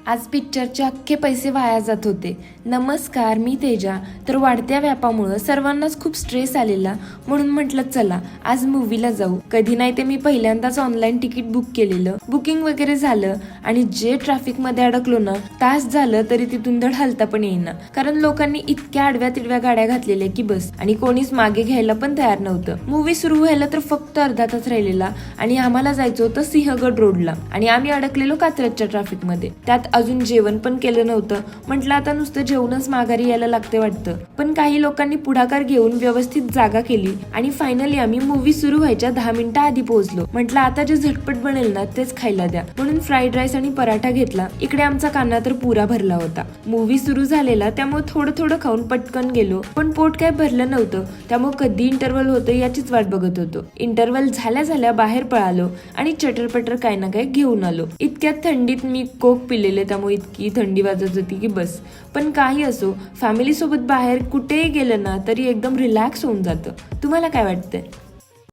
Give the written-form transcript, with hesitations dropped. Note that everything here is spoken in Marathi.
आज पिक्चरचे अख्खे पैसे वाया जात होते. नमस्कार, मी तेजा. तर वाढत्या व्यापामुळं सर्वांनाच खूप स्ट्रेस आलेला, म्हणून म्हटलं चला आज मूवीला जाऊ. कधी नाही ते मी पहिल्यांदाच ऑनलाईन तिकीट बुक केलेलं. बुकिंग वगैरे झालं आणि जे ट्रॅफिक मध्ये अडकलो ना, तास झालं तरी तिथून धड हलता पण येईना. कारण लोकांनी इतक्या आडव्या तिडव्या गाड्या घातलेल्या की बस, आणि कोणीच मागे घ्यायला पण तयार नव्हतं. मूवी सुरू व्हायला तर फक्त अर्धा तास राहिलेला आणि आम्हाला जायचं होतं सिंहगड रोडला आणि आम्ही अडकलेलो कात्रजच्या ट्रॅफिक मध्ये. त्यात अजून जेवण पण केलं नव्हतं. म्हटलं आता नुसतं जेवणच माघारी यायला लागते वाटतं. पण काही लोकांनी पुढाकार घेऊन व्यवस्थित जागा केली आणि फायनली आम्ही मूवी सुरू व्हायच्या 10 मिनिटं आधी पोहोचलो. म्हटलं आता जे झटपट बनेल ना तेच खायला द्या, म्हणून फ्राईड राईस आणि पराठा घेतला. इकडे आमचा कान्हा तर पुरा भरला होता. मूवी सुरू झालेला त्यामुळे थोडं थोडं खाऊन पटकन गेलो, पण पोट काय भरलं नव्हतं. त्यामुळे कधी इंटरव्हल होतं याचीच वाट बघत होतो. इंटरव्हल झाल्या झाल्या बाहेर पळालो आणि चटरपटर काय ना काय घेऊन आलो. इतक्यात थंडीत मी कोक पिलेले, त्यामुळे इतकी थंडी वाजत होती की बस. पण काही असो, फॅमिली सोबत बाहेर कुठेही गेलं ना तरी एकदम रिलॅक्स होऊन जातं. तुम्हाला काय वाटतंय?